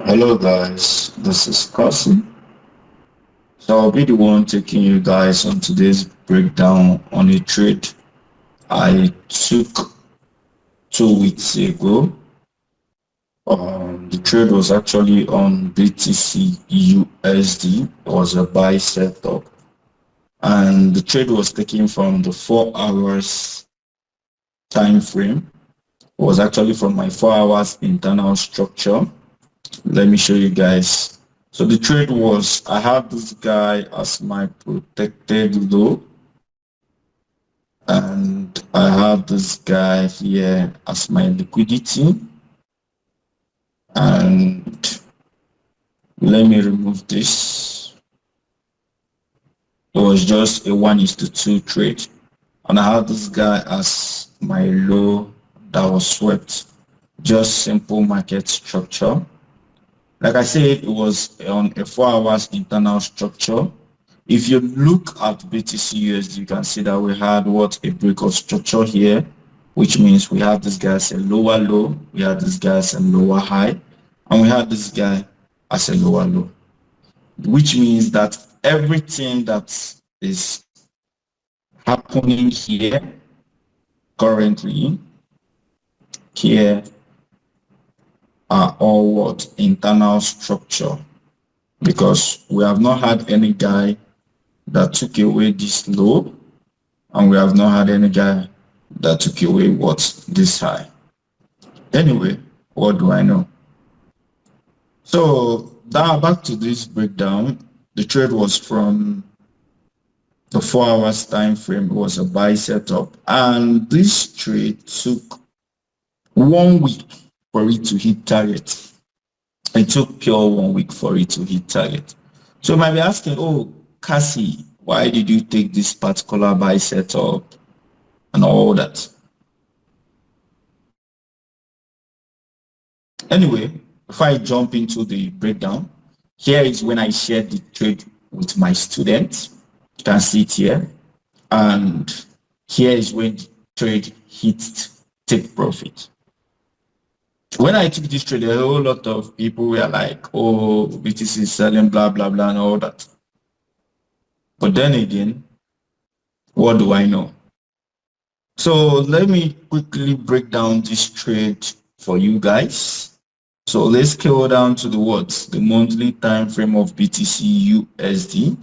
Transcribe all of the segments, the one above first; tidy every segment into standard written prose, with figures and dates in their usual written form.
Hello guys, this is Carson. So I'll be the one taking you guys on today's breakdown on a trade I took 2 weeks ago. The trade was actually on BTC USD. It was a buy setup, and the trade was taken from the 4 hours time frame. It was actually from my 4 hours internal structure. Let me show you guys. So the trade was, I have this guy as my protected low, and I have this guy here as my liquidity. And let me remove this. It was just a 1:2 trade. And I have this guy as my low that was swept. Just simple market structure. Like I said, it was on a 4 hours internal structure. If you look at Btcusd, you can see that we had a break of structure here, which means we have this guy as a lower low, we had this guy as a lower high, and we had this guy as a lower low, which means that everything that is happening here currently here are all internal structure, because we have not had any guy that took away this low, and we have not had any guy that took away this high. Anyway, what do I know? So now back to this breakdown. The trade was from the 4 hours time frame. It was a buy setup, and this trade took 1 week for it to hit target. It took pure 1 week for it to hit target. So you might be asking, oh, Cassie, why did you take this particular buy setup and all that? Anyway, before I jump into the breakdown, here is when I shared the trade with my students. You can see it here. And here is when the trade hit take profit. When I took this trade, a whole lot of people were like, oh, BTC is selling, blah, blah, blah, and all that. But then again, what do I know? So let me quickly break down this trade for you guys. So let's scale down to the monthly time frame of BTC USD.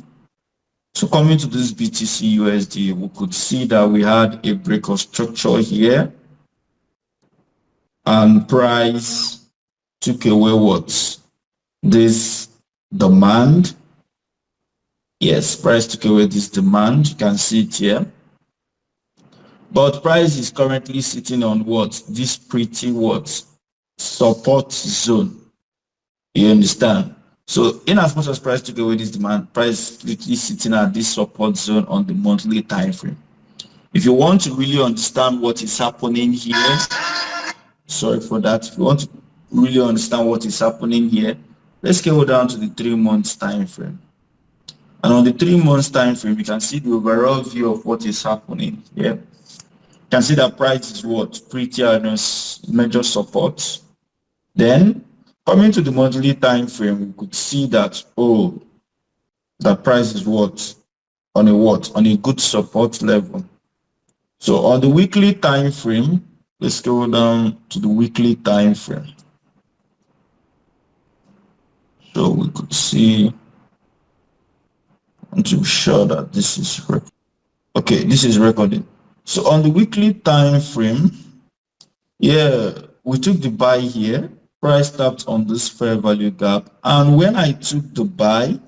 So coming to this BTC USD, we could see that we had a break of structure here, and price took away this demand. Yes, price took away this demand. You can see it here. But price is currently sitting on this pretty support zone. You understand? So in as much as price took away this demand, price is literally sitting at this support zone on the monthly time frame. If you want to really understand what is happening here, sorry for that. If you want to really understand what is happening here, let's go down to the 3 months time frame. And on the 3 months time frame, you can see the overall view of what is happening here. You can see that price is pretty honest major support. Then coming to the monthly time frame, we could see that the price is on a good support level. So on the weekly time frame, let's go down to the weekly time frame. So we could see, to be sure that this is okay, this is recording. So on the weekly time frame, we took the buy here. Price tapped on this fair value gap, and when I took the buy,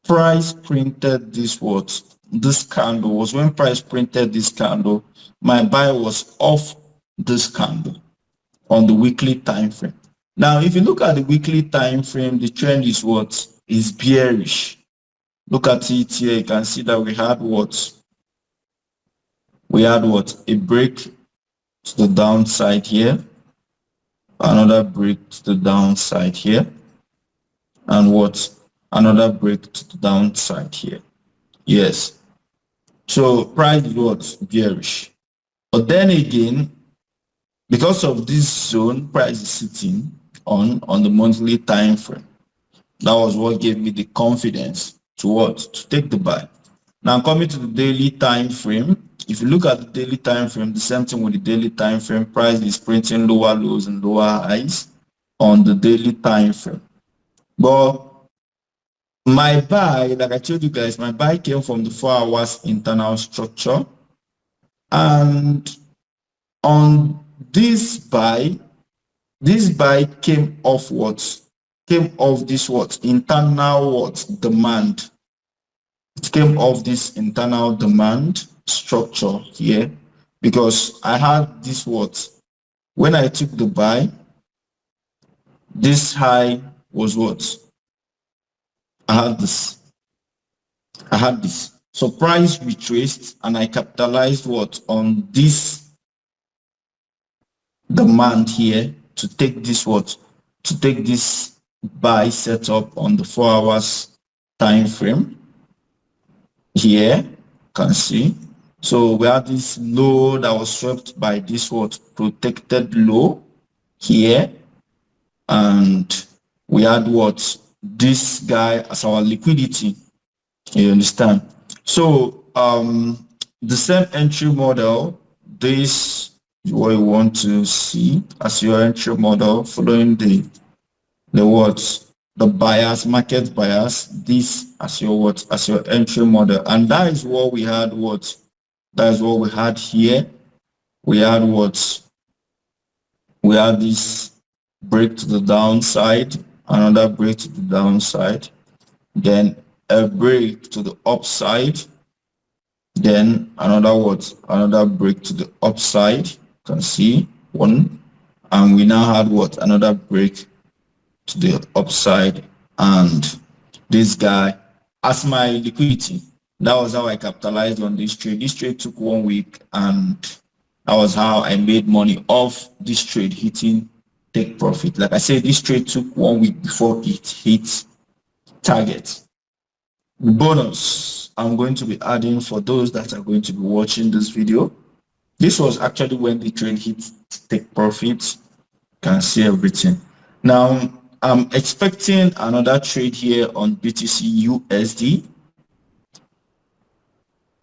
price printed this candle. Was when price printed this candle, my buy was off this candle on the weekly time frame. Now if you look at the weekly time frame, the trend is bearish. Look at it here. You can see that we had a break to the downside here, another break to the downside here, and another break to the downside here. Yes, so price is bearish. But then again, because of this zone price is sitting, on the monthly time frame. That was what gave me the confidence to take the buy. Now coming to the daily time frame, if you look at the daily time frame, the same thing with the daily time frame, price is printing lower lows and lower highs on the daily time frame. But my buy, like I told you guys, my buy came from the 4 hours internal structure. And on this buy came off what? Came off this what? Internal what? Demand. It came off this internal demand structure here because I had this what? When I took the buy, this high was what? I had this. So price retraced and I capitalized what? On this demand here to take this what? To take this buy setup on the 4 hours time frame. Here, you can see. So we have this low that was swept by this what? Protected low here. And we had what? This guy as our liquidity. You understand? So the same entry model, this is what you want to see as your entry model, following the what? The bias, market bias, this as your what? As your entry model. And that is what we had what? That is what we had here. We had what? We had this break to the downside, another break to the downside, then a break to the upside, then another what? Another break to the upside. You can see one, and we now had what? Another break to the upside, and this guy as my liquidity. That was how I capitalized on this trade. This trade took 1 week, and that was how I made money off this trade hitting take profit. Like I said, this trade took 1 week before it hit target. The bonus I'm going to be adding for those that are going to be watching this video. This was actually when the trade hit take profit. You can see everything. Now I'm expecting another trade here on Btcusd.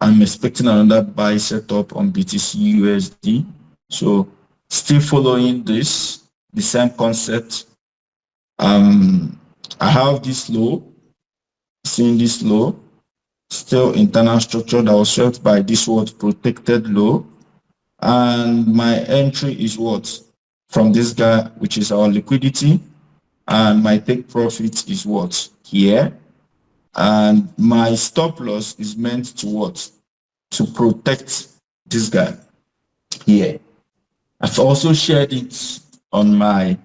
I'm expecting another buy setup on Btcusd. So still following this, the same concept. I have this low, seeing this low, still internal structure that was swept by this what? Protected low. And my entry is what? From this guy, which is our liquidity. And my take profit is what? Here. And my stop loss is meant to what? To protect this guy here. I've also shared it on my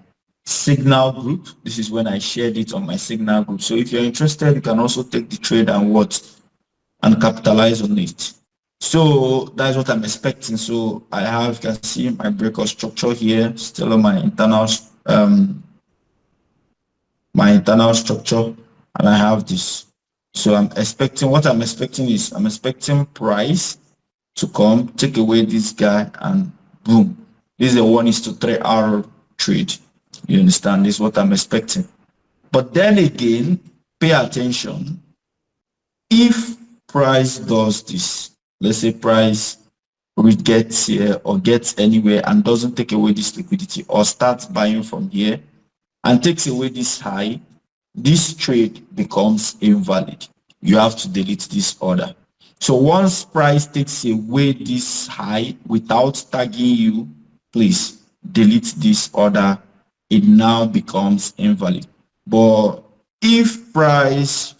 Signal group. This is when I shared it on my Signal group. So if you're interested, you can also take the trade and what? And capitalize on it. So that's what I'm expecting. So I have, you can see my breakout structure here, still on my internal structure, and I have this. So I'm expecting, what I'm expecting is, I'm expecting price to come, take away this guy, and boom. This is a 1:3 hour trade. You understand? This is what I'm expecting. But then again, pay attention. If price does this, let's say price gets here or gets anywhere and doesn't take away this liquidity or starts buying from here and takes away this high, this trade becomes invalid. You have to delete this order. So once price takes away this high without tagging you, please delete this order. It now becomes invalid. But if price,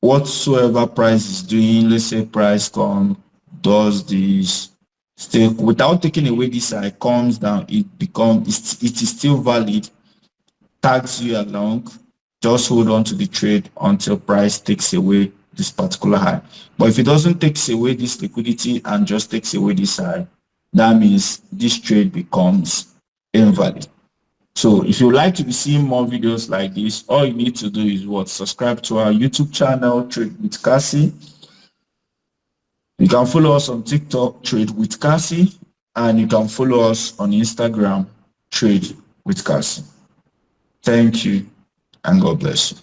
whatsoever price is doing, let's say price comes, does this, still without taking away this high, comes down, it is still valid, tags you along, just hold on to the trade until price takes away this particular high. But if it doesn't take away this liquidity and just takes away this high, that means this trade becomes invalid. So if you like to be seeing more videos like this, all you need to do is what? Subscribe to our YouTube channel, Trade with Cassie. You can follow us on TikTok, Trade with Cassie, and you can follow us on Instagram, Trade with Cassie. Thank you, and God bless you.